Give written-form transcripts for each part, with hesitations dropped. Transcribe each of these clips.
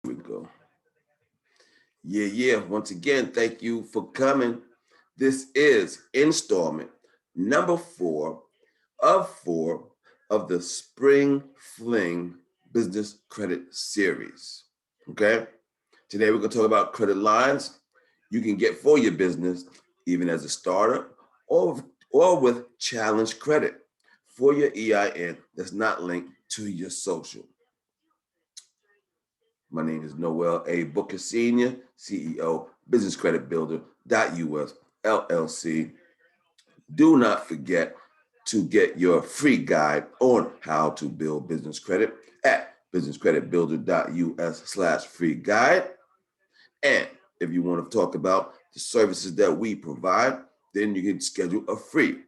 we go. Yeah. Once again, thank you for coming. This is installment number 4 of the Spring Fling Business Credit Series. Okay? Today we're going to talk about credit lines you can get for your business, even as a startup or with challenge credit for your EIN that's not linked to your social. My name is Noel A. Booker Sr., CEO, Business Credit Builder.us LLC. Do not forget to get your free guide on how to build business credit at businesscreditbuilder.us/free guide. And if you want to talk about the services that we provide, then you can schedule a free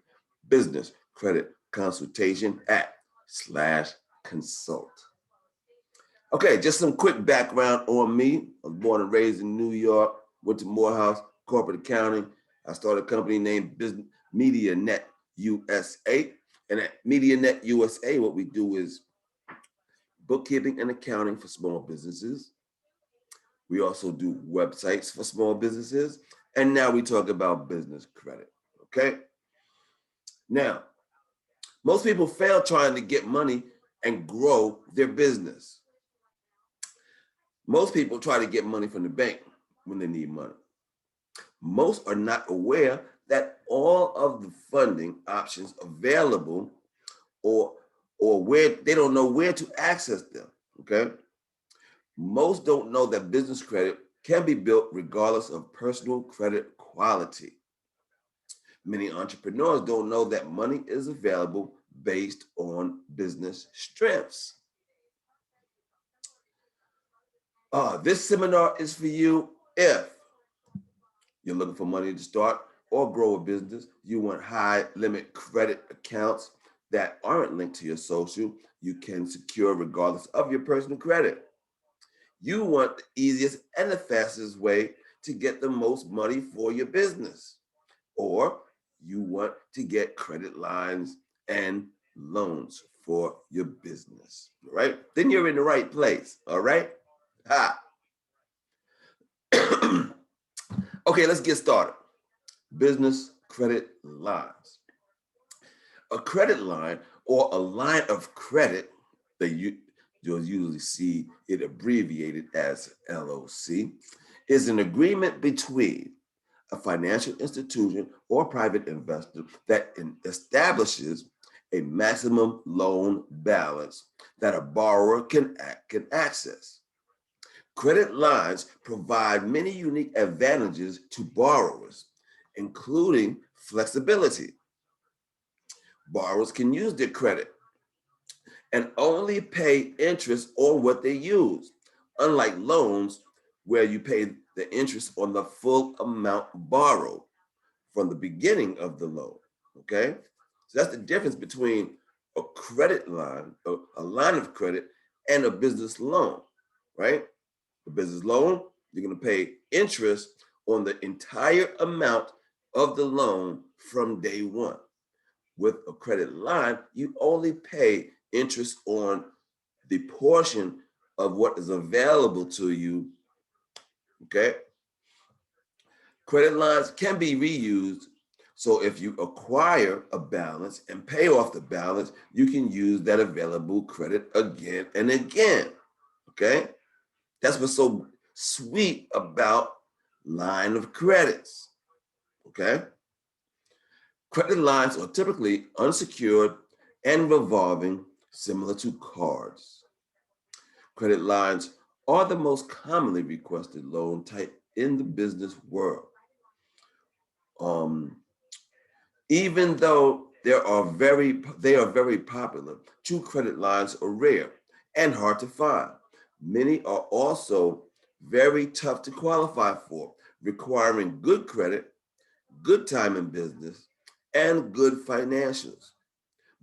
business credit consultation at /consult. Okay, just some quick background on me. I was born and raised in New York, went to Morehouse Corporate Accounting. I started a company named MediaNet USA. And at MediaNet USA, what we do is bookkeeping and accounting for small businesses. We also do websites for small businesses. And now we talk about business credit, okay? Now, most people fail trying to get money and grow their business. Most people try to get money from the bank when they need money. Most are not aware that all of the funding options available or where they don't know where to access them, okay? Most don't know that business credit can be built regardless of personal credit quality. Many entrepreneurs don't know that money is available based on business strengths. This seminar is for you if you're looking for money to start or grow a business. You want high limit credit accounts that aren't linked to your social. You can secure regardless of your personal credit. You want the easiest and the fastest way to get the most money for your business. Or you want to get credit lines and loans for your business, all right? Then you're in the right place, all right? Okay, let's get started. Business credit lines. A credit line or a line of credit that you'll usually see it abbreviated as LOC is an agreement between a financial institution or private investor that establishes a maximum loan balance that a borrower can access. Credit lines provide many unique advantages to borrowers, including flexibility. Borrowers can use their credit and only pay interest on what they use, unlike loans where you pay the interest on the full amount borrowed from the beginning of the loan, okay? So that's the difference between a credit line, a line of credit, and a business loan, right? A business loan, you're gonna pay interest on the entire amount of the loan from day one. With a credit line, you only pay interest on the portion of what is available to you, okay? Credit lines can be reused. So if you acquire a balance and pay off the balance, you can use that available credit again and again, okay? That's what's so sweet about line of credits, okay? Credit lines are typically unsecured and revolving, similar to cards. Credit lines are the most commonly requested loan type in the business world. Even though they are very popular, true credit lines are rare and hard to find. Many are also very tough to qualify for, requiring good credit, good time in business, and good financials.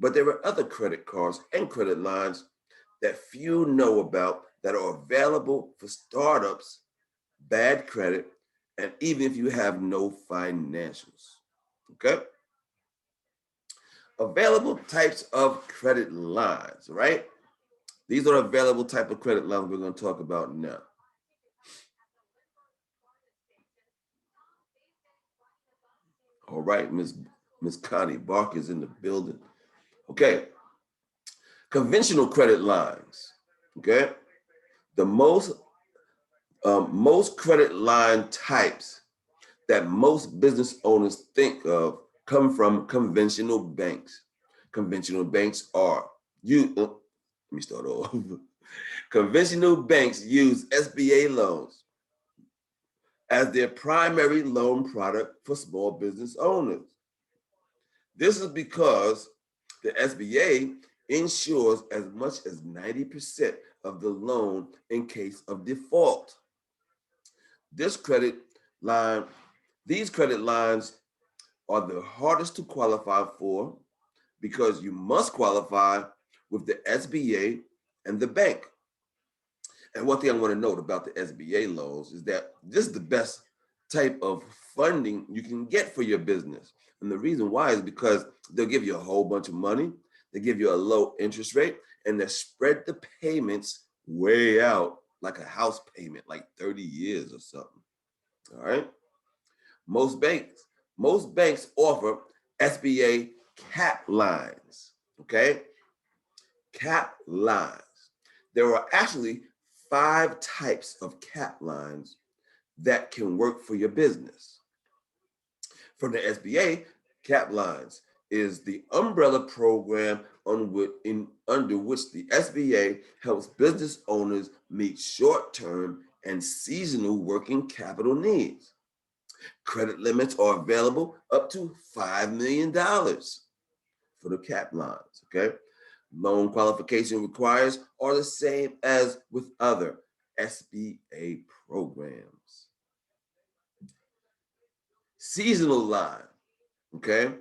But there are other credit cards and credit lines that few know about that are available for startups, bad credit, and even if you have no financials, okay? Available types of credit lines, right? These are available type of credit lines we're going to talk about now. All right, Miss Connie Barker is in the building. Okay, conventional credit lines. Okay, the most credit line types that most business owners think of come from conventional banks. Conventional banks are let me start over. Conventional banks use SBA loans as their primary loan product for small business owners. This is because the SBA insures as much as 90% of the loan in case of default. This credit line, these credit lines are the hardest to qualify for because you must qualify with the SBA and the bank. And one thing I want to note about the SBA loans is that this is the best type of funding you can get for your business. And the reason why is because they'll give you a whole bunch of money, they give you a low interest rate, and they spread the payments way out like a house payment, like 30 years or something. All right. Most banks offer SBA cap lines. Okay. Cap lines. There are actually 5 types of cap lines that can work for your business. From the SBA, cap lines is the umbrella program under which the SBA helps business owners meet short-term and seasonal working capital needs. Credit limits are available up to $5 million for the cap lines, okay? Loan qualification requires are the same as with other SBA programs. Seasonal line, okay?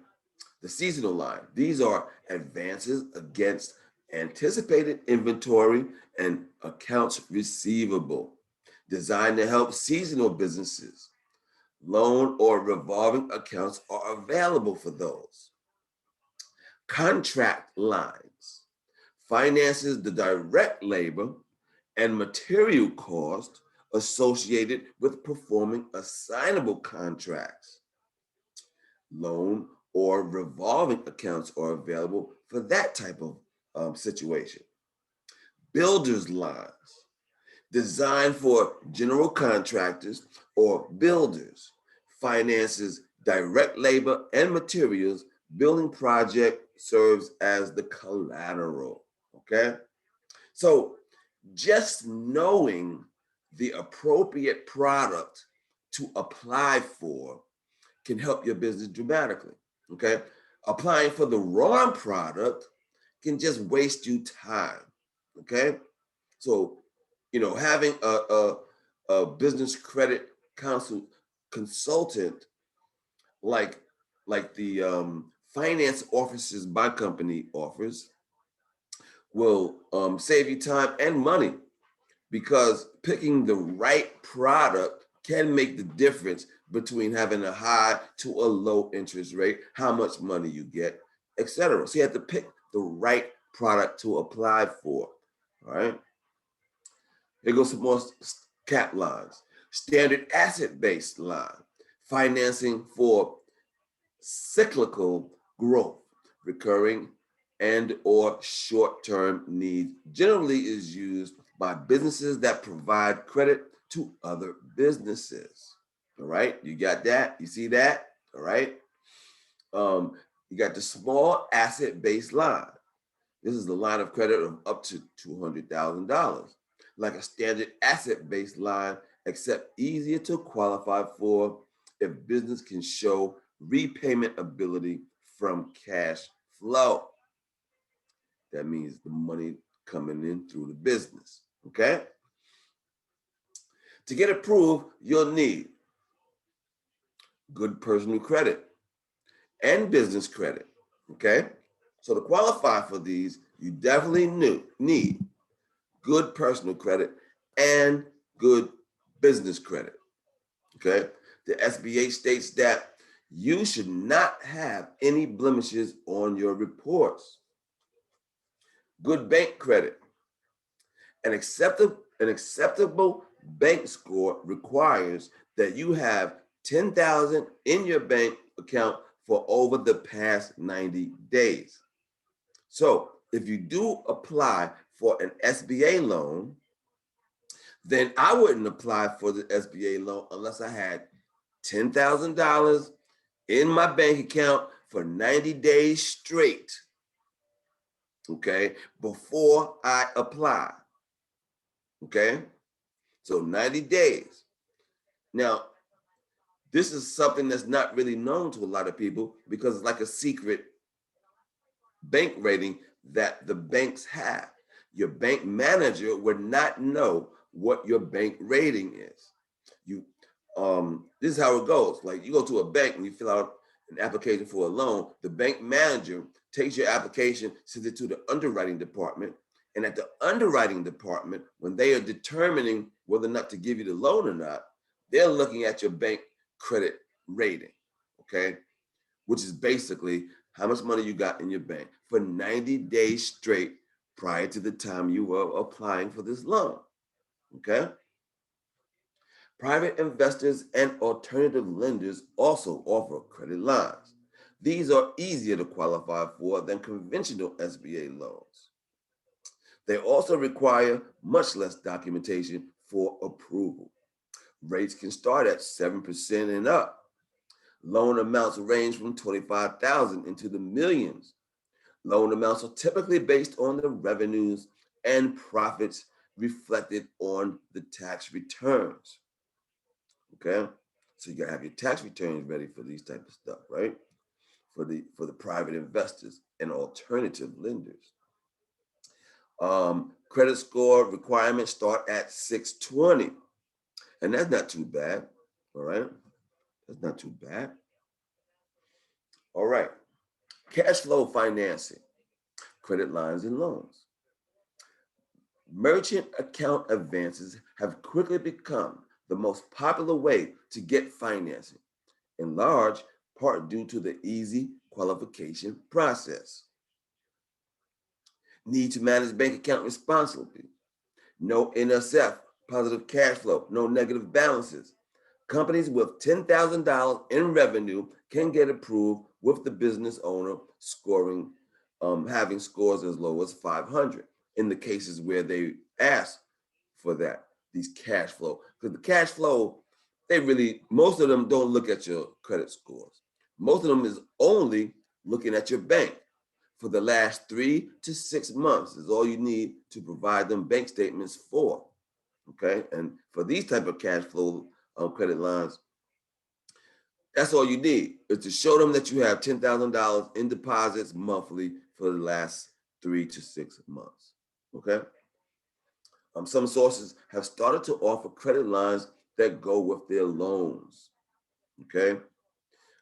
The seasonal line, these are advances against anticipated inventory and accounts receivable, designed to help seasonal businesses. Loan or revolving accounts are available for those. Contract lines finances the direct labor and material cost associated with performing assignable contracts. Loan or revolving accounts are available for that type of situation. Builders lines designed for general contractors or builders, finances direct labor and materials. Building project serves as the collateral. Okay, so just knowing the appropriate product to apply for can help your business dramatically. Okay, applying for the wrong product can just waste you time. Okay, so having a business credit consultant like the finance offices my company offers will save you time and money, because picking the right product can make the difference between having a high to a low interest rate, how much money you get, etc. So you have to pick the right product to apply for. All right. Here goes some more cap lines. Standard asset-based line, financing for cyclical growth, recurring and or short-term needs, generally is used by businesses that provide credit to other businesses. All right, you got that? You see that? All right. You got the small asset-based line. This is the line of credit of up to $200,000, like a standard asset-based line, except easier to qualify for if business can show repayment ability from cash flow. That means the money coming in through the business, okay? To get approved, you'll need good personal credit and business credit, okay? So to qualify for these, you definitely need good personal credit and good business credit, okay? The SBA states that you should not have any blemishes on your reports. Good bank credit. An acceptable bank score requires that you have $10,000 in your bank account for over the past 90 days. So if you do apply for an SBA loan, then I wouldn't apply for the SBA loan unless I had $10,000 in my bank account for 90 days straight, okay, before I apply, okay? So 90 days. Now, this is something that's not really known to a lot of people because it's like a secret bank rating that the banks have. Your bank manager would not know what your bank rating is. You, this is how it goes. Like you go to a bank and you fill out an application for a loan. The bank manager takes your application, sends it to the underwriting department, and at the underwriting department, when they are determining whether or not to give you the loan or not, they're looking at your bank credit rating, okay? Which is basically how much money you got in your bank for 90 days straight prior to the time you were applying for this loan, okay? Private investors and alternative lenders also offer credit lines. These are easier to qualify for than conventional SBA loans. They also require much less documentation for approval. Rates can start at 7% and up. Loan amounts range from $25,000 into the millions. Loan amounts are typically based on the revenues and profits reflected on the tax returns. Okay, so you gotta have your tax returns ready for these type of stuff, right? For the private investors and alternative lenders. Credit score requirements start at 620, and that's not too bad. All right, that's not too bad. All right, cash flow financing, credit lines and loans. Merchant account advances have quickly become the most popular way to get financing, in large part due to the easy qualification process. Need to manage bank account responsibly. No NSF, positive cash flow, no negative balances. Companies with $10,000 in revenue can get approved with the business owner scoring, having scores as low as 500 in the cases where they ask for that, these cash flow. Because the cash flow, most of them don't look at your credit scores. Most of them is only looking at your bank for the last 3 to 6 months is all you need to provide them bank statements for, okay? And for these type of cash flow credit lines, that's all you need is to show them that you have $10,000 in deposits monthly for the last 3 to 6 months, okay? Some sources have started to offer credit lines that go with their loans, okay?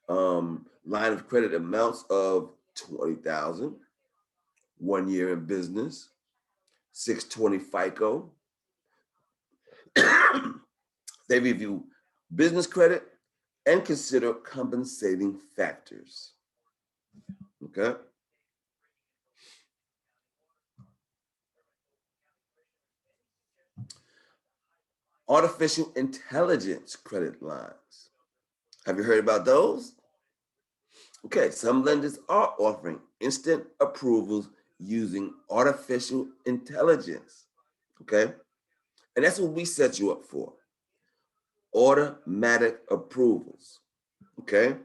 Line of credit amounts of 20,000, 1 year in business, 620 FICO. They review business credit and consider compensating factors. Okay. Artificial intelligence credit lines. Have you heard about those? Okay, some lenders are offering instant approvals using artificial intelligence. Okay. And that's what we set you up for. Automatic approvals. Okay.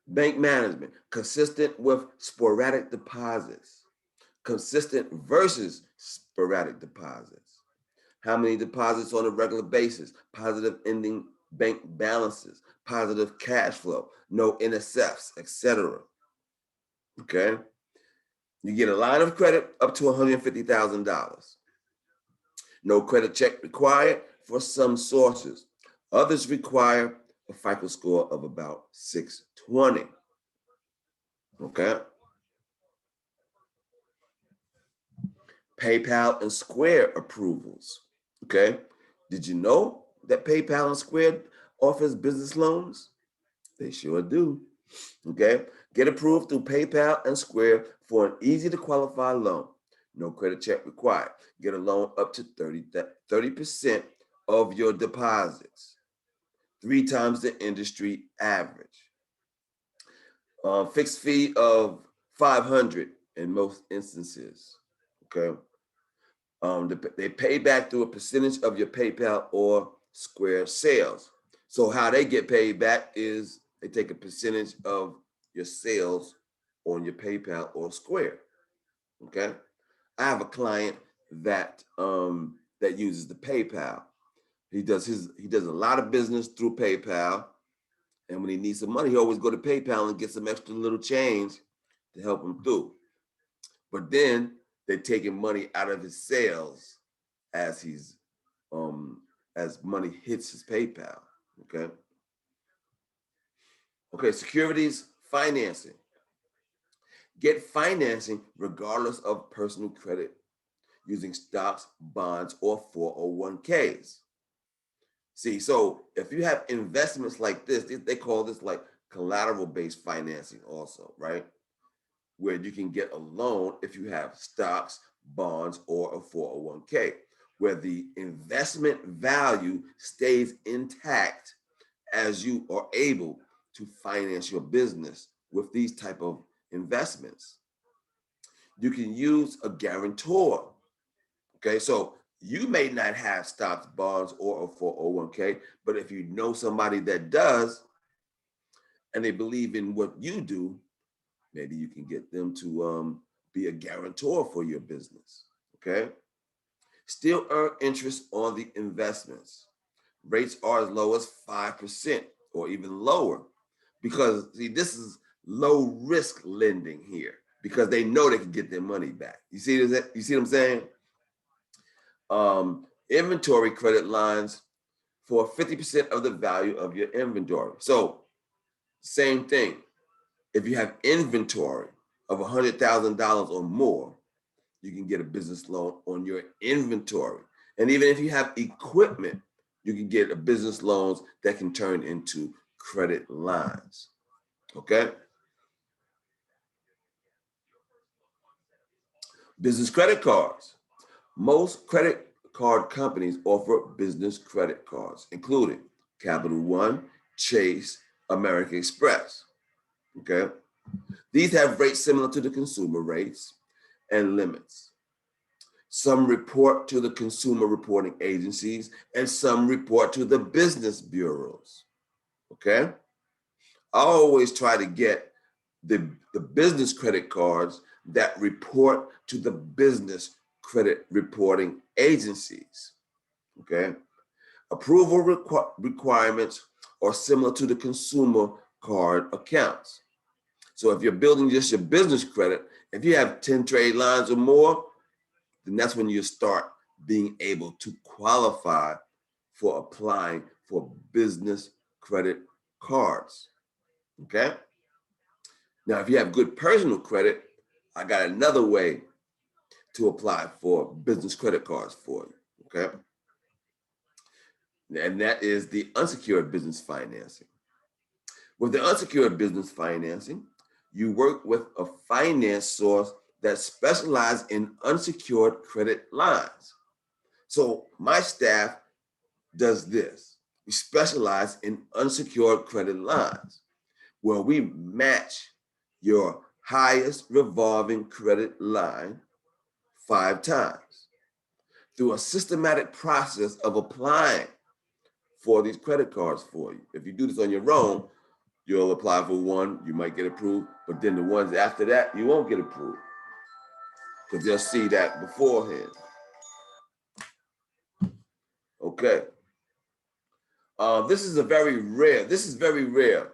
Bank management, consistent with sporadic deposits. Consistent versus sporadic deposits. How many deposits on a regular basis? Positive ending bank balances, positive cash flow, no NSFs, etc. Okay. You get a line of credit up to $150,000. No credit check required for some sources. Others require a FICO score of about 620. Okay. PayPal and Square approvals. Okay. Did you know that PayPal and Square offers business loans? They sure do. Okay. Get approved through PayPal and Square for an easy to qualify loan. No credit check required. Get a loan up to 30% of your deposits, 3 times the industry average. Fixed fee of 500 in most instances. Okay. They pay back through a percentage of your PayPal or Square sales. So how they get paid back is they take a percentage of your sales on your PayPal or Square. Okay. I have a client that uses the PayPal. He does a lot of business through PayPal, and when he needs some money, he always go to PayPal and get some extra little change to help him through. But then they're taking money out of his sales as he's as money hits his PayPal. Okay. Okay. Securities financing. Get financing regardless of personal credit using stocks, bonds, or 401ks. See, so if you have investments like this, they call this like collateral-based financing also, right? Where you can get a loan if you have stocks, bonds, or a 401k, where the investment value stays intact as you are able to finance your business with these type of investments. You can use a guarantor. Okay, so you may not have stocks, bonds, or a 401k, but if you know somebody that does and they believe in what you do, maybe you can get them to be a guarantor for your business. Okay, still earn interest on the investments. Rates are as low as 5% or even lower because, see, this is low risk lending here because they know they can get their money back. You see that? You see what I'm saying? Inventory credit lines for 50% of the value of your inventory. So, same thing. If you have inventory of $100,000 or more, you can get a business loan on your inventory. And even if you have equipment, you can get a business loans that can turn into credit lines. Okay? Business credit cards. Most credit card companies offer business credit cards, including Capital One, Chase, American Express. Okay? These have rates similar to the consumer rates and limits. Some report to the consumer reporting agencies and some report to the business bureaus. Okay? I always try to get the business credit cards that report to the business credit reporting agencies. Okay? Approval requirements are similar to the consumer card accounts. So if you're building just your business credit, if you have 10 trade lines or more, then that's when you start being able to qualify for applying for business credit cards. Okay? Now, if you have good personal credit, I got another way to apply for business credit cards for you. Okay? And that is the unsecured business financing. With the unsecured business financing, you work with a finance source that specializes in unsecured credit lines. So my staff does this. We specialize in unsecured credit lines where we match your highest revolving credit line 5 times through a systematic process of applying for these credit cards for you. If you do this on your own, you'll apply for one, you might get approved, but then the ones after that, you won't get approved because they'll see that beforehand. Okay. This is very rare.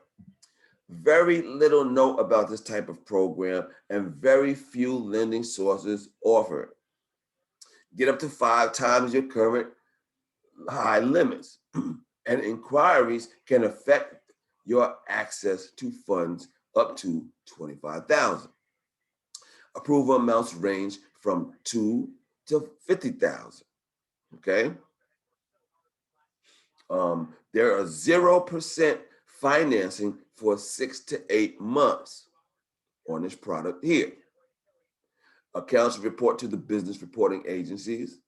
Very little know about this type of program and very few lending sources offer it. Get up to 5 times your current high limits and inquiries can affect your access to funds up to $25,000. Approval amounts range from $2,000 to $50,000. Okay. There are 0% financing for 6 to 8 months on this product here. Accounts report to the business reporting agencies.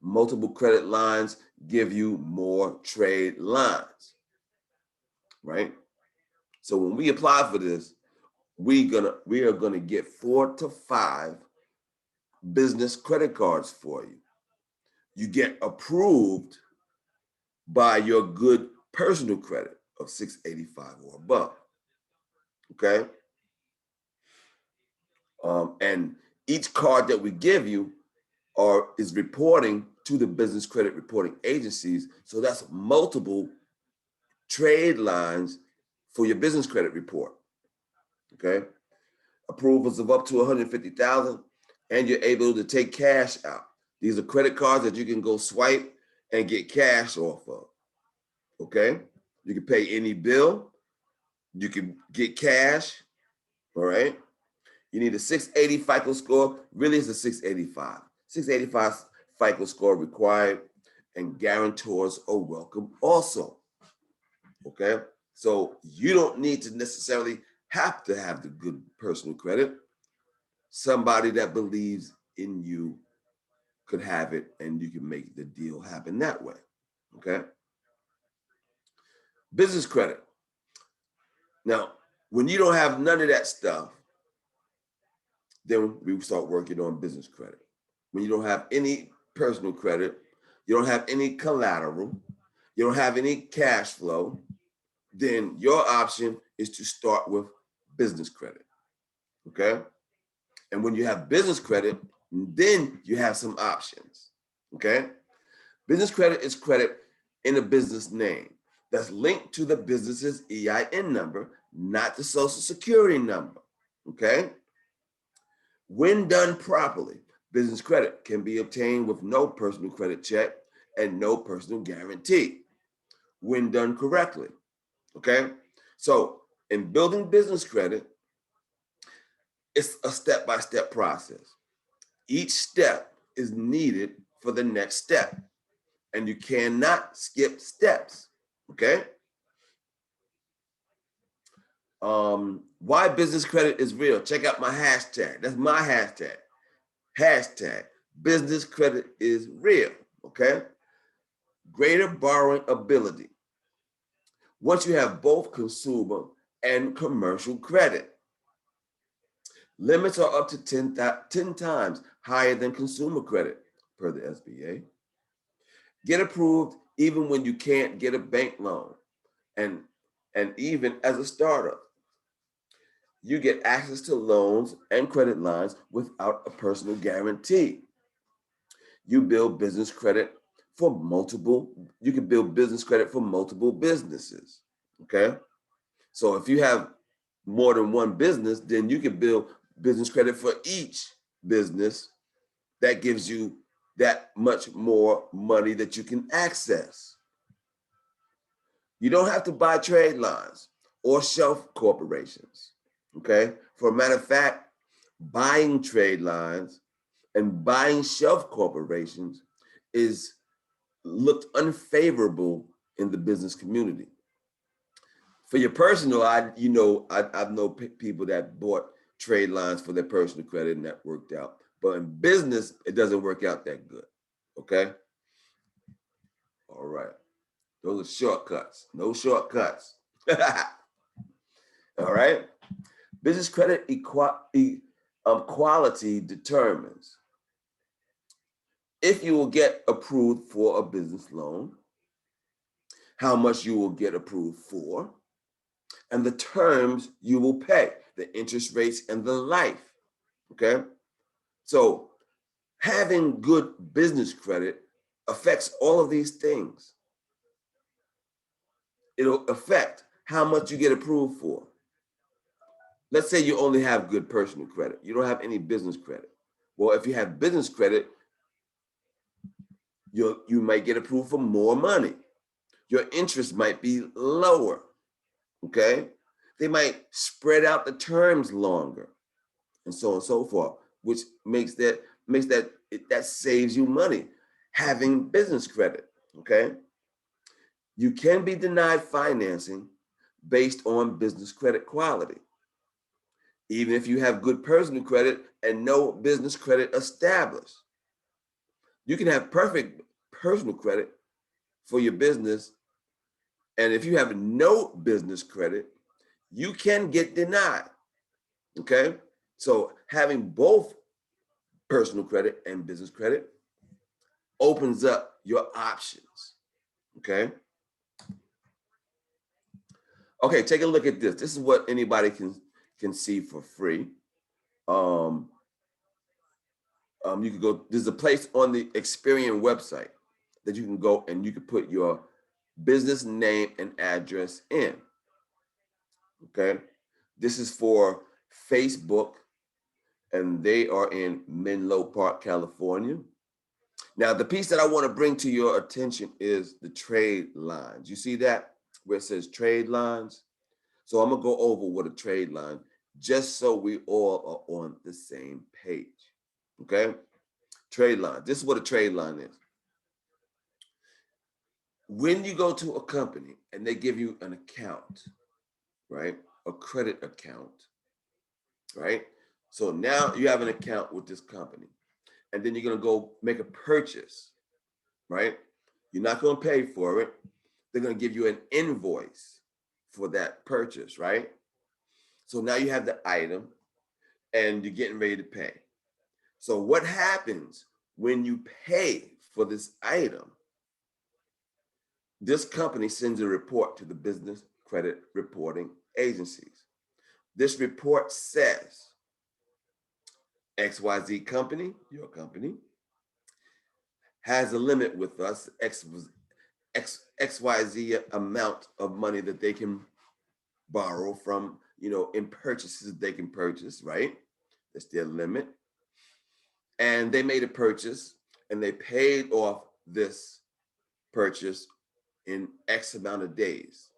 Multiple credit lines give you more trade lines, right? So when we apply for this, we are gonna get 4 to 5 business credit cards for you. You get approved by your good personal credit of 685 or above. Okay. And each card that we give you is reporting to the business credit reporting agencies. So that's multiple trade lines for your business credit report. Okay. Approvals of up to 150,000, and you're able to take cash out. These are credit cards that you can go swipe and get cash off of. Okay. You can pay any bill. You can get cash. All right. You need a 680 FICO score. Really, it's a 685. 685 FICO score required, and guarantors are welcome also. Okay, so you don't need to necessarily have to have the good personal credit. Somebody that believes in you could have it, and you can make the deal happen that way. Okay, business credit. Now, when you don't have none of that stuff, then we start working on business credit. When you don't have any personal credit, you don't have any collateral, you don't have any cash flow, then your option is to start with business credit. Okay. And when you have business credit, then you have some options. Okay. Business credit is credit in a business name that's linked to the business's EIN number, not the social security number. Okay. When done properly, business credit can be obtained with no personal credit check and no personal guarantee when done correctly. Okay. So in building business credit, it's a step-by-step process. Each step is needed for the next step, and you cannot skip steps. Okay. Why business credit is real? Check out my hashtag. That's my hashtag. Hashtag business credit is real. Okay. Greater borrowing ability. Once you have both consumer and commercial credit, limits are up to 10 times higher than consumer credit per the SBA. Get approved even when you can't get a bank loan, and even as a startup. You get access to loans and credit lines without a personal guarantee. You build business credit for multiple, you can build business credit for multiple businesses. Okay. So if you have more than one business, then you can build business credit for each business. That gives you that much more money that you can access. You don't have to buy trade lines or shelf corporations. Okay. For a matter of fact, buying trade lines and buying shelf corporations is looked unfavorable in the business community. For your personal, I know people that bought trade lines for their personal credit and that worked out. But in business, it doesn't work out that good. Okay. All right. Those are shortcuts. No shortcuts. All right. Business credit quality determines if you will get approved for a business loan, how much you will get approved for, and the terms you will pay, the interest rates and the life. Okay. So having good business credit affects all of these things. It'll affect how much you get approved for. Let's say you only have good personal credit. You don't have any business credit. Well, if you have business credit, you might get approved for more money. Your interest might be lower. Okay. They might spread out the terms longer, and so on and so forth, which that saves you money having business credit. Okay. You can be denied financing based on business credit quality, even if you have good personal credit and no business credit established. You can have perfect personal credit for your business, and if you have no business credit, you can get denied. Okay, so having both personal credit and business credit opens up your options. Okay. Okay, take a look at this. This is what anybody can see for free. You can go, there's a place on the Experian website that you can go and you can put your business name and address in. Okay. This is for Facebook, and they are in Menlo Park, California. Now, the piece that I want to bring to your attention is the trade lines. You see that where it says trade lines? So I'm gonna go over what a trade line, just so we all are on the same page. Okay? Trade line. This is what a trade line is. When you go to a company and they give you an account, right? A credit account, right? So now you have an account with this company, and then you're gonna go make a purchase, right? You're not gonna pay for it. They're gonna give you an invoice for that purchase, right? So now you have the item and you're getting ready to pay. So what happens when you pay for this item? This company sends a report to the business credit reporting agencies. This report says XYZ company, your company, has a limit with us, XYZ amount of money that they can borrow from, in purchases they can purchase, right? That's their limit. And they made a purchase and they paid off this purchase in X amount of days.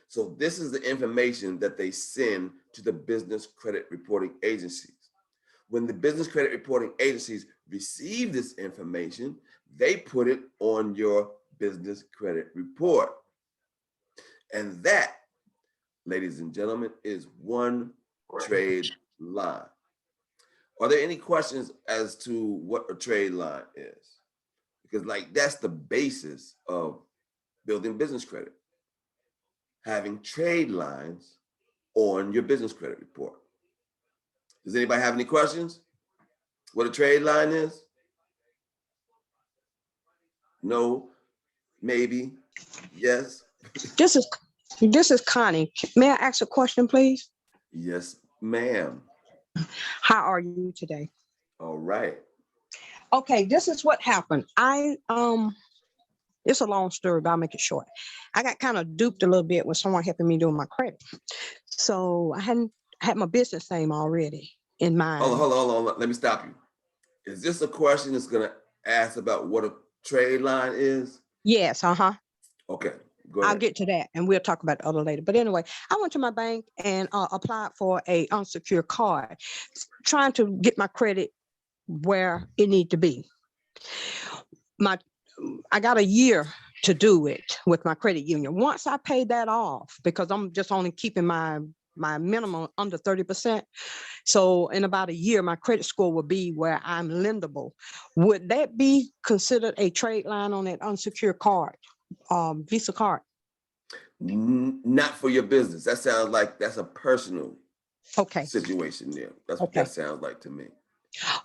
So this is the information that they send to the business credit reporting agencies. When the business credit reporting agencies receive this information, they put it on your business credit report. And that, ladies and gentlemen, is one trade line. Are there any questions as to what a trade line is? Because that's the basis of building business credit. Having trade lines on your business credit report. Does anybody have any questions? What a trade line is? No, maybe, yes. This is Connie. May I ask a question, please? Yes, ma'am. How are you today? All right. Okay, this is what happened. It's a long story, but I'll make it short. I got kind of duped a little bit with someone helping me doing my credit. So I hadn't had my business name already in mind. Hold on. Let me stop you. Is this a question that's going to ask about what a trade line is? Yes, Okay, go ahead. I'll get to that and we'll talk about the other later. But anyway, I went to my bank and applied for a unsecured card, trying to get my credit where it need to be. I got a year to do it with my credit union. Once I paid that off, because I'm just only keeping my minimum under 30%. So in about a year, my credit score will be where I'm lendable. Would that be considered a trade line on that unsecured card, Visa card? Not for your business. That sounds like that's a personal situation there. That's what that sounds like to me.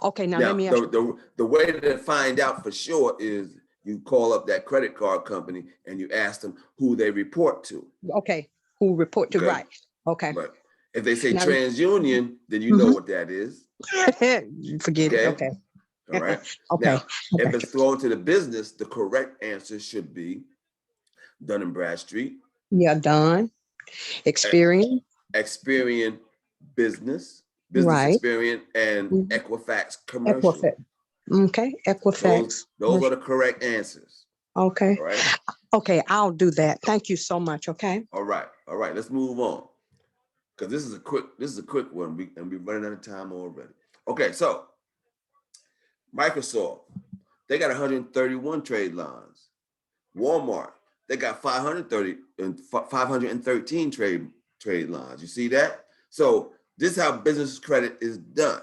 Okay, now let me ask you. The way to find out for sure is you call up that credit card company and you ask them who they report to. Okay, who report to, right. Okay. Right. If they say TransUnion, then you know what that is. Forget it. Okay. All right. Okay. Now, if it's thrown to the business, the correct answer should be Dun & Bradstreet. Yeah, done. Experian. Experian Business Right. Experian, and Equifax Commercial. Okay, Equifax. Those are the correct answers. Okay. All right. Okay, I'll do that. Thank you so much. Okay. All right. Let's move on, because this is a quick one, and we're running out of time already. Okay, so Microsoft, they got 131 trade lines. Walmart, they got 513 trade lines. You see that? So this is how business credit is done.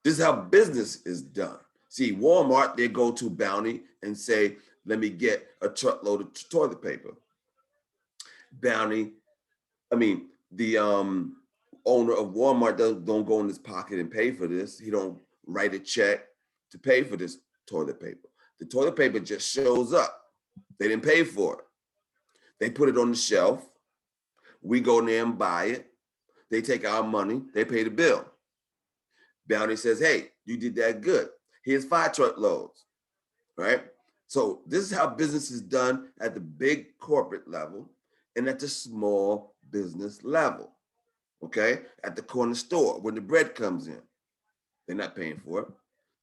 This is how business is done. See, Walmart, they go to Bounty and say, let me get a truckload of toilet paper. Bounty I mean, the owner of Walmart don't go in his pocket and pay for this. He don't write a check to pay for this toilet paper. The toilet paper just shows up. They didn't pay for it. They put it on the shelf. We go in there and buy it. They take our money. They pay the bill. Bounty says, hey, you did that good. Here's 5 truckloads, right? So this is how business is done at the big corporate level and at the small business level, okay? At the corner store, when the bread comes in, they're not paying for it.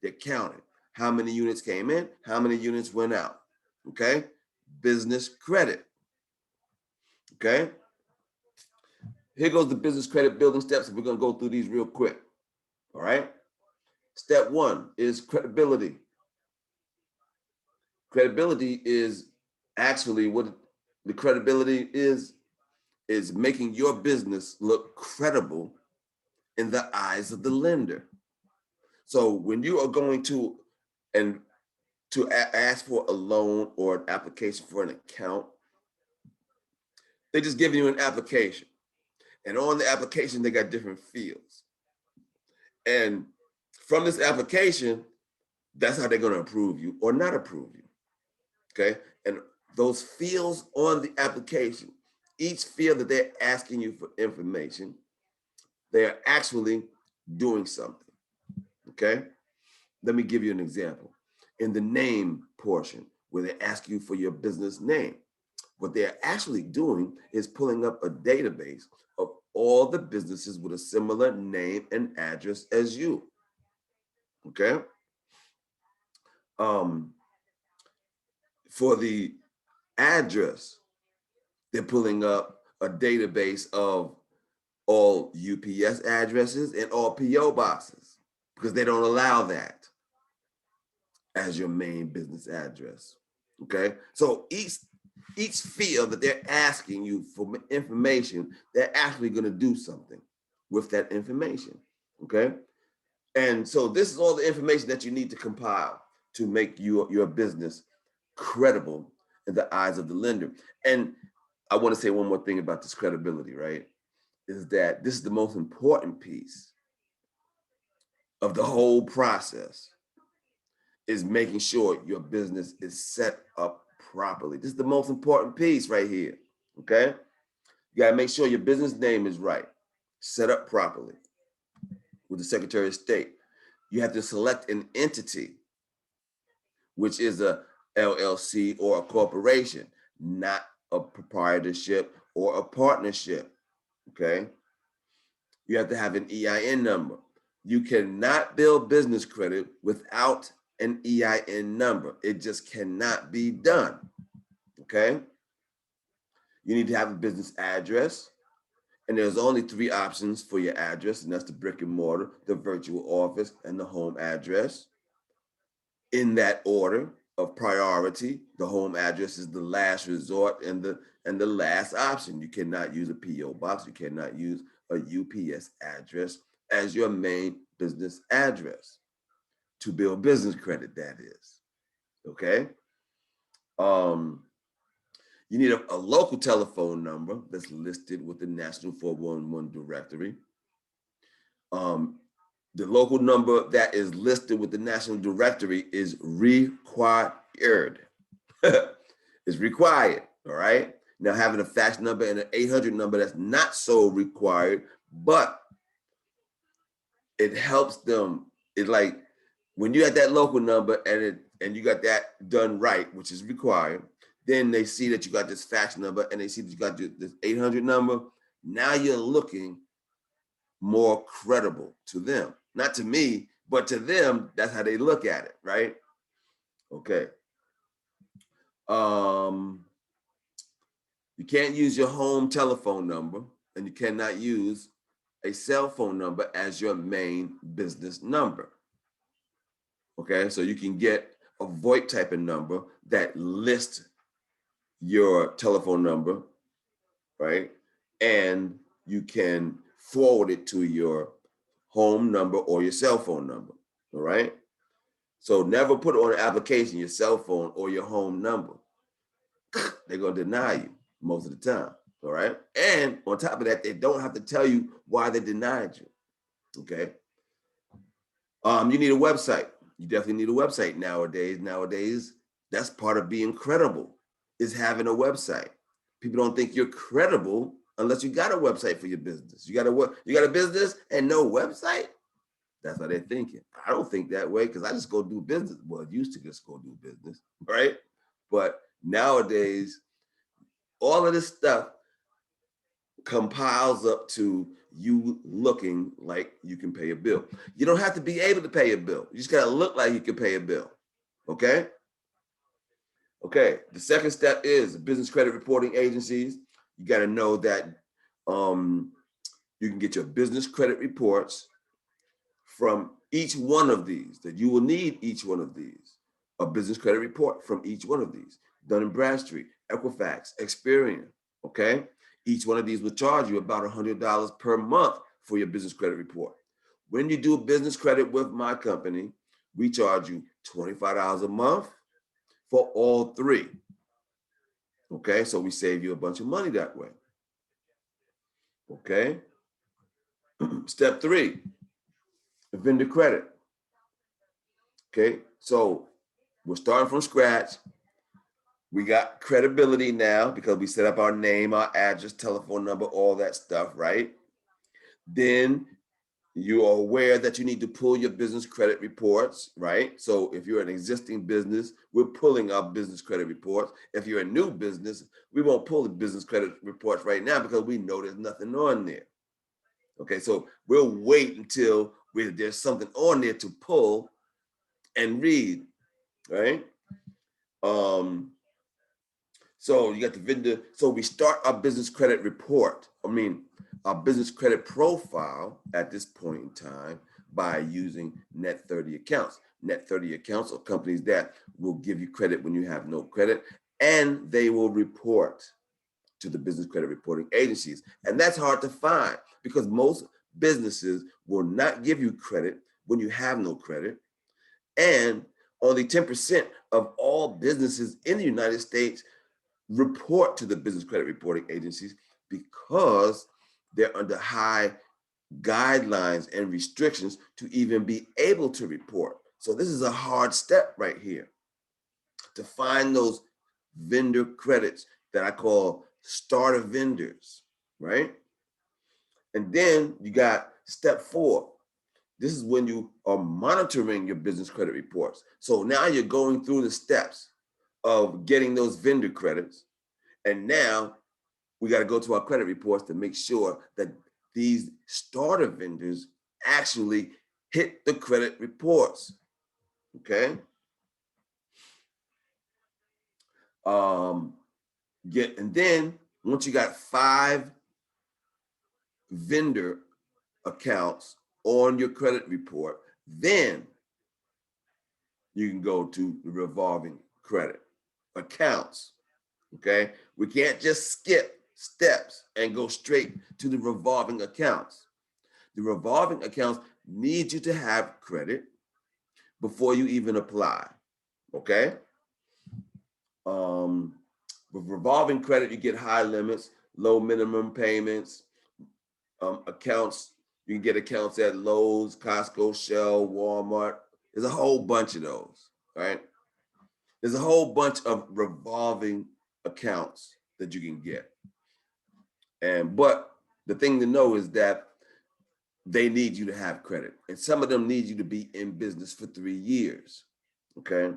They're counting how many units came in, how many units went out, okay? Business credit, okay? Here goes the business credit building steps, and we're gonna go through these real quick, all right? Step 1 is credibility. Credibility is actually what the credibility is making your business look credible in the eyes of the lender. So when you are going to ask for a loan or an application for an account, they just give you an application. And on the application, they got different fields. And from this application, that's how they're going to approve you or not approve you. Okay. And those fields on the application, each field that they're asking you for information, they are actually doing something. Okay. Let me give you an example. In the name portion, where they ask you for your business name, what they're actually doing is pulling up a database of all the businesses with a similar name and address as you. Okay. For the address, they're pulling up a database of all UPS addresses and all PO boxes because they don't allow that as your main business address. Okay. So each field that they're asking you for information, they're actually going to do something with that information. Okay. And so this is all the information that you need to compile to make your business credible in the eyes of the lender. And I want to say one more thing about this credibility, right? Is that this is the most important piece of the whole process, is making sure your business is set up properly. This is the most important piece right here, okay? You gotta make sure your business name is right, set up properly with the Secretary of State. You have to select an entity, which is a LLC or a corporation, not a proprietorship or a partnership, okay? You have to have an EIN number. You cannot build business credit without an EIN number. It just cannot be done, okay? You need to have a business address, and there's only 3 options for your address, and that's the brick and mortar, the virtual office, and the home address. In that order of priority, the home address is the last resort and the last option. You cannot use a PO box. You cannot use a UPS address as your main business address to build business credit, that is, okay? You need a local telephone number that's listed with the National 411 directory. The local number that is listed with the National Directory is required. It's required, all right? Now, having a fax number and an 800 number, that's not so required, but it helps them. It's like when you have that local number and you got that done right, which is required, then they see that you got this fax number and they see that you got this 800 number. Now you're looking more credible to them. Not to me, but to them, that's how they look at it, right? Okay. You can't use your home telephone number, and you cannot use a cell phone number as your main business number. Okay, so you can get a VoIP type of number that lists your telephone number, right? And you can forward it to your home number or your cell phone number, all right? So never put on an application your cell phone or your home number. They're gonna deny you most of the time, all right? And on top of that, they don't have to tell you why they denied you, okay? You need a website. You definitely need a website nowadays. Nowadays, that's part of being credible, is having a website. People don't think you're credible unless you got a website for your business. You got a business and no website? That's how they're thinking. I don't think that way because I just go do business. Well, I used to just go do business, right? But nowadays, all of this stuff compiles up to you looking like you can pay a bill. You don't have to be able to pay a bill. You just got to look like you can pay a bill. Okay? Okay. The second step is business credit reporting agencies. You got to know that you can get your business credit reports from each one of these, that you will need each one of these, a business credit report from each one of these, Dun & Bradstreet, Equifax, Experian, okay? Each one of these will charge you about $100 per month for your business credit report. When you do business credit with my company, we charge you $25 a month for all three, okay? So we save you a bunch of money that way, okay? Step 3, vendor credit. Okay, so we're starting from scratch. We got credibility now because we set up our name, our address, telephone number, all that stuff, right? Then you are aware that you need to pull your business credit reports, right? So if you're an existing business, we're pulling our business credit reports. If you're a new business, we won't pull the business credit reports right now because we know there's nothing on there. Okay, so we'll wait until there's something on there to pull and read, right? So you got the vendor. So we start our business credit report. Our business credit profile at this point in time by using net 30 accounts. Net 30 accounts are companies that will give you credit when you have no credit, and they will report to the business credit reporting agencies. And that's hard to find because most businesses will not give you credit when you have no credit. And only 10% of all businesses in the United States report to the business credit reporting agencies because they're under high guidelines and restrictions to even be able to report. So this is a hard step right here to find those vendor credits that I call starter vendors, right? And then you got step 4. This is when you are monitoring your business credit reports. So now you're going through the steps of getting those vendor credits. And now we got to go to our credit reports to make sure that these starter vendors actually hit the credit reports. Okay. And then once you got 5 vendor accounts on your credit report, then you can go to the revolving credit accounts. Okay, we can't just skip steps and go straight to the revolving accounts. The revolving accounts need you to have credit before you even apply. Okay. With revolving credit, you get high limits, low minimum payments, accounts. You can get accounts at Lowe's, Costco, Shell, Walmart. There's a whole bunch of those, right? There's a whole bunch of revolving accounts that you can get. But the thing to know is that they need you to have credit. And some of them need you to be in business for 3 years, okay?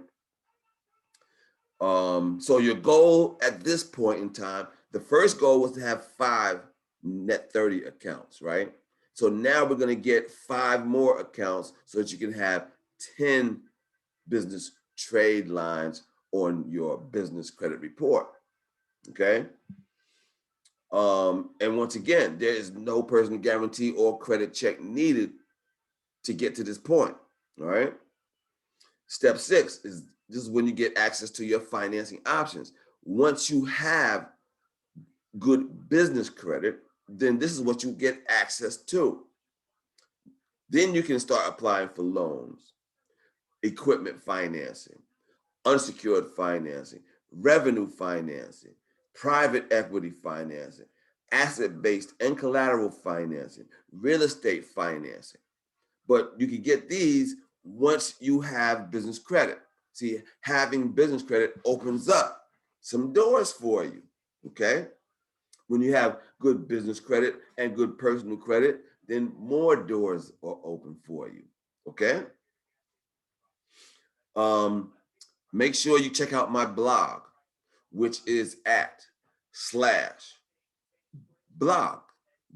So your goal at this point in time, the first goal was to have 5 net 30 accounts, right? So now we're going to get 5 more accounts so that you can have 10 business trade lines on your business credit report, okay? And once again, there is no personal guarantee or credit check needed to get to this point, all right? Step 6 is this is when you get access to your financing options. Once you have good business credit, then this is what you get access to. Then you can start applying for loans, equipment financing, unsecured financing, revenue financing, private equity financing. asset-based and collateral financing, real estate financing. But you can get these once you have business credit. See, having business credit opens up some doors for you, okay? When you have good business credit and good personal credit, then more doors are open for you, okay? Make sure you check out my blog, which is at /blog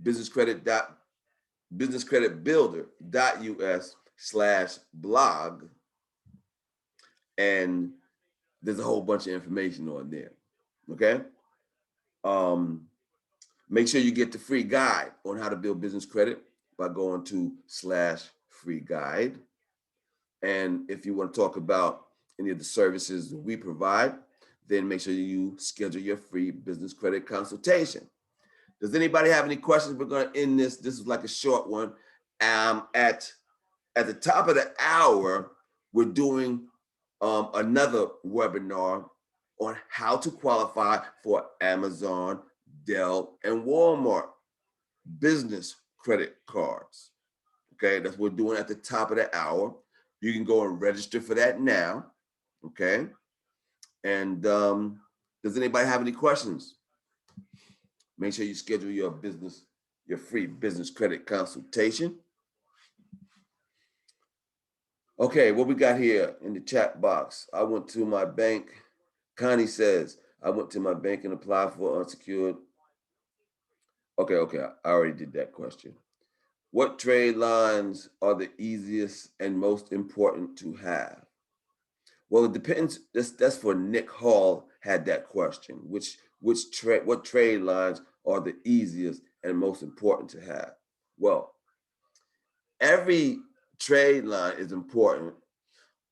businesscreditbuilder.us/blog, and there's a whole bunch of information on there. Okay. Make sure you get the free guide on how to build business credit by going to /free guide. And if you want to talk about any of the services that we provide, then make sure you schedule your free business credit consultation. Does anybody have any questions? We're going to end this. This is like a short one. At the top of the hour, we're doing another webinar on how to qualify for Amazon, Dell, and Walmart business credit cards. Okay, that's what we're doing at the top of the hour. You can go and register for that now. Okay, and does anybody have any questions? Make sure you schedule your free business credit consultation. Okay, what we got here in the chat box? I went to my bank. Connie says, I went to my bank and applied for unsecured. Okay, I already did that question. What trade lines are the easiest and most important to have? Well, it depends. That's for Nick Hall had that question. What trade lines are the easiest and most important to have? Well, every trade line is important.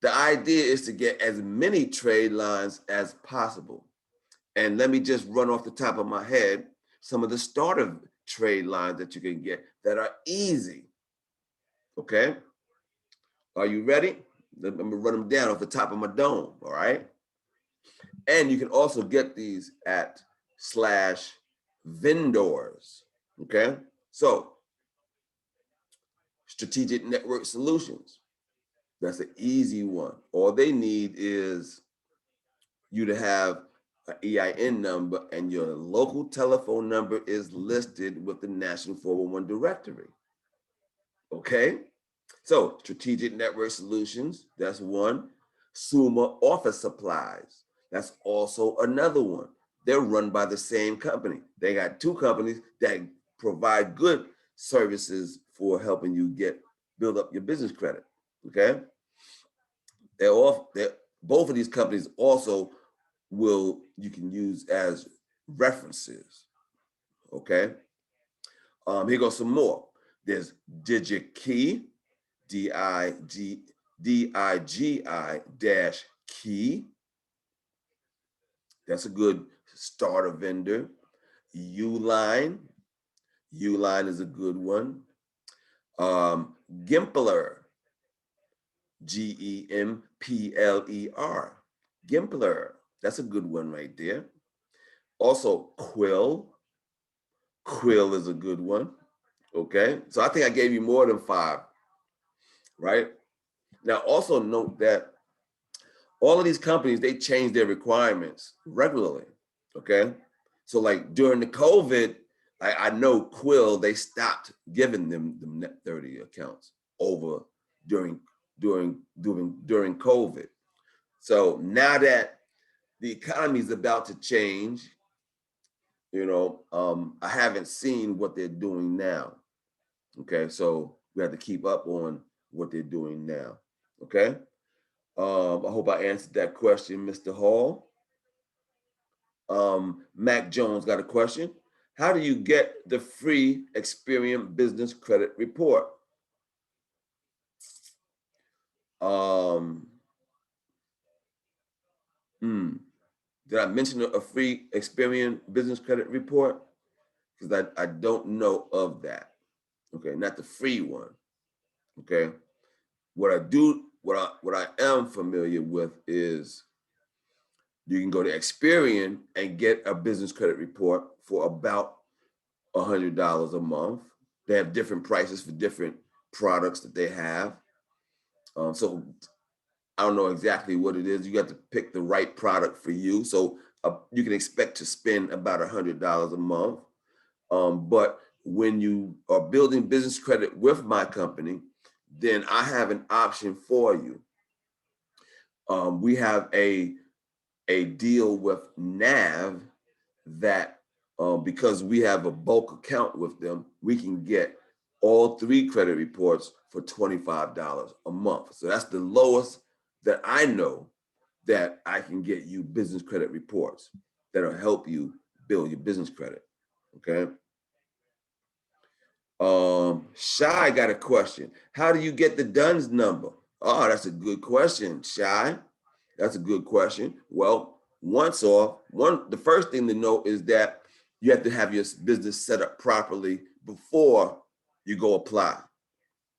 The idea is to get as many trade lines as possible. And let me just run off the top of my head some of the starter trade lines that you can get that are easy. Okay? Are you ready? Let me run them down off the top of my dome, all right? And you can also get these at /vendors, okay? So, Strategic Network Solutions, that's an easy one. All they need is you to have an EIN number and your local telephone number is listed with the National 411 directory, okay? So Strategic Network Solutions, that's one. Summa Office Supplies, that's also another one. They're run by the same company. They got two companies that provide good services for helping you build up your business credit, okay? Both of these companies also you can use as references, okay? Here goes some more. There's DigiKey, DIGI-key. That's a good starter vendor. Uline is a good one. Gimpler, GEMPLER, Gimpler, that's a good one right there. Also Quill is a good one, okay? So I think I gave you more than 5, right? Now also note that all of these companies, they change their requirements regularly, okay? So like during the COVID, I know Quill, they stopped giving them the net 30 accounts over during COVID. So now that the economy is about to change, I haven't seen what they're doing now. Okay, so we have to keep up on what they're doing now. Okay, I hope I answered that question, Mr. Hall. Mac Jones got a question. How do you get the free Experian Business Credit Report? Did I mention a free Experian Business Credit Report? Because I don't know of that. Okay, not the free one. Okay, what I am familiar with is you can go to Experian and get a business credit report for about $100 a month. They have different prices for different products that they have. So I don't know exactly what it is. You got to pick the right product for you. So you can expect to spend about $100 a month. But when you are building business credit with my company, then I have an option for you. We have a deal with NAV that because we have a bulk account with them, we can get all 3 credit reports for $25 a month. So that's the lowest that I know that I can get you business credit reports that'll help you build your business credit. Okay. Shy got a question. How do you get the DUNS number? Oh, that's a good question, Shy. That's a good question. Well, the first thing to know is that you have to have your business set up properly before you go apply.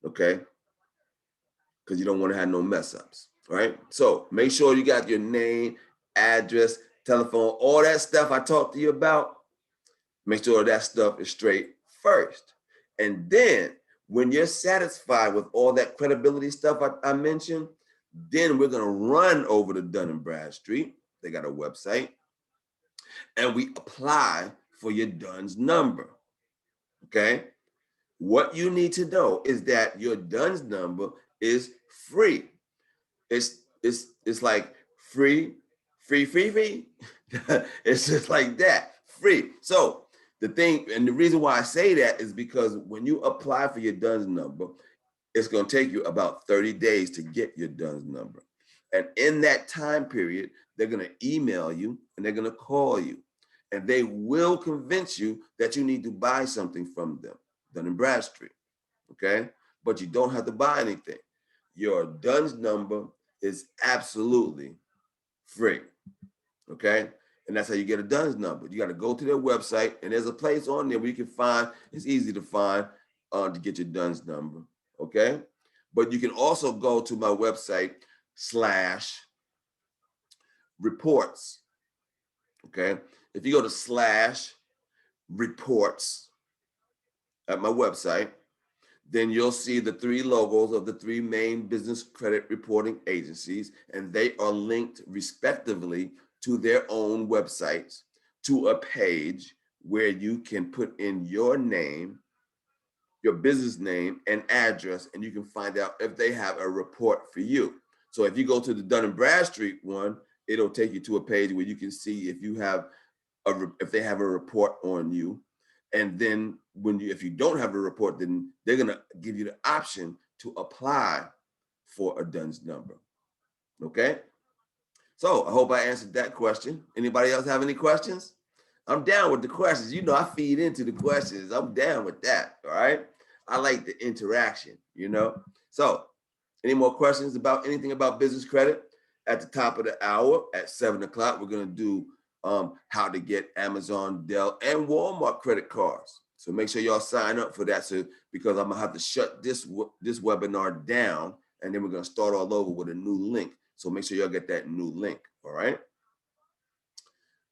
Okay. Because you don't want to have no mess ups. Right. So make sure you got your name, address, telephone, all that stuff I talked to you about. Make sure that stuff is straight first. And then when you're satisfied with all that credibility stuff I mentioned, then we're going to run over to Dun & Bradstreet. They got a website. And we apply for your DUNS number. Okay? What you need to know is that your DUNS number is free. It's like free. It's just like that, free. So the thing, and the reason why I say that is because when you apply for your DUNS number, it's going to take you about 30 days to get your DUNS number. And in that time period, they're going to email you and they're going to call you. And they will convince you that you need to buy something from them, Dun & Bradstreet, okay? But you don't have to buy anything. Your DUNS number is absolutely free, okay? And that's how you get a DUNS number. You got to go to their website, and there's a place on there where you can find, it's easy to find to get your DUNS number, okay? But you can also go to my website /reports, okay? If you go to /reports at my website, then you'll see the 3 logos of the 3 main business credit reporting agencies, and they are linked respectively to their own websites to a page where you can put in your name, your business name and address, and you can find out if they have a report for you. So if you go to the Dun & Bradstreet one, it'll take you to a page where you can see if you have if they have a report on you. And then if you don't have a report, then they're gonna give you the option to apply for a DUNS number. Okay. So I hope I answered that question. Anybody else have any questions? I'm down with the questions. You know, I feed into the questions. I'm down with that. All right. I like the interaction, you know. So any more questions about anything about business credit? At the top of the hour at 7 o'clock, we're going to do how to get Amazon, Dell, and Walmart credit cards. So make sure y'all sign up for that. So because I'm gonna have to shut this webinar down, and then we're gonna start all over with a new link. So make sure y'all get that new link. All right.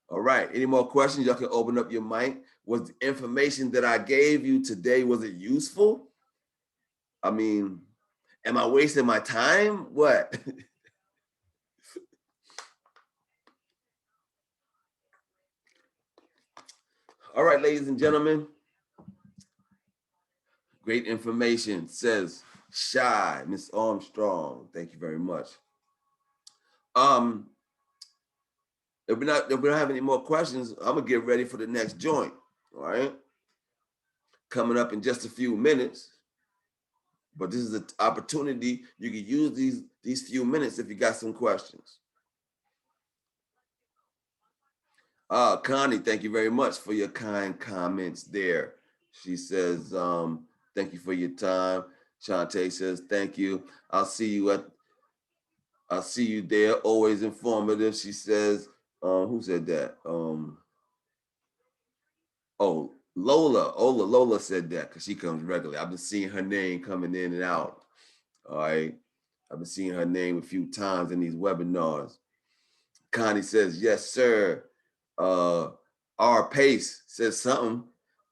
All right. Any more questions? Y'all can open up your mic. Was the information that I gave you today, was it useful? I mean, am I wasting my time? What? All right, ladies and gentlemen. Great information, says Shy, Miss Armstrong. Thank you very much. If we don't have any more questions, I'm gonna get ready for the next joint. All right. Coming up in just a few minutes. But this is an opportunity. You can use these few minutes if you got some questions. Connie, thank you very much for your kind comments there. She says, thank you for your time. Shantae says, thank you. I'll see you there. Always informative. She says, who said that? Oh, Lola said that because she comes regularly. I've been seeing her name coming in and out. All right. I've been seeing her name a few times in these webinars. Connie says, yes, sir. R Pace says something.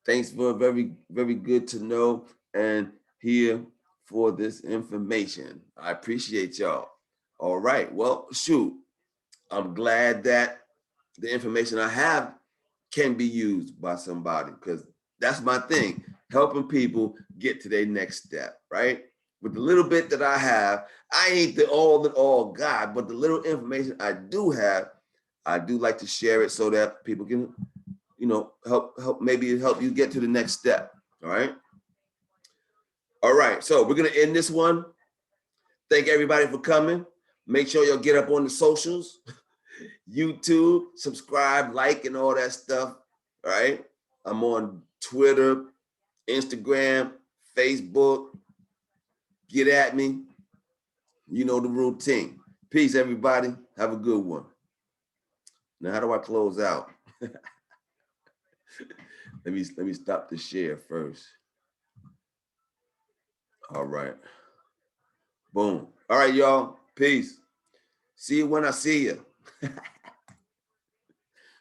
Thanks for very, very good to know and hear for this information. I appreciate y'all. All right. Well, shoot. I'm glad that the information I have can be used by somebody, because that's my thing, helping people get to their next step, right? With the little bit that I have, I ain't the all God, but the little information I do have, I do like to share it so that people can, help maybe help you get to the next step. All right. All right. So we're gonna end this one. Thank everybody for coming. Make sure you'll get up on the socials, YouTube, subscribe, like, and all that stuff. All right. I'm on Twitter, Instagram, Facebook. Get at me. You know the routine. Peace, everybody. Have a good one. Now, how do I close out? Let me stop the share first. All right. Boom. All right, y'all. Peace. See you when I see you.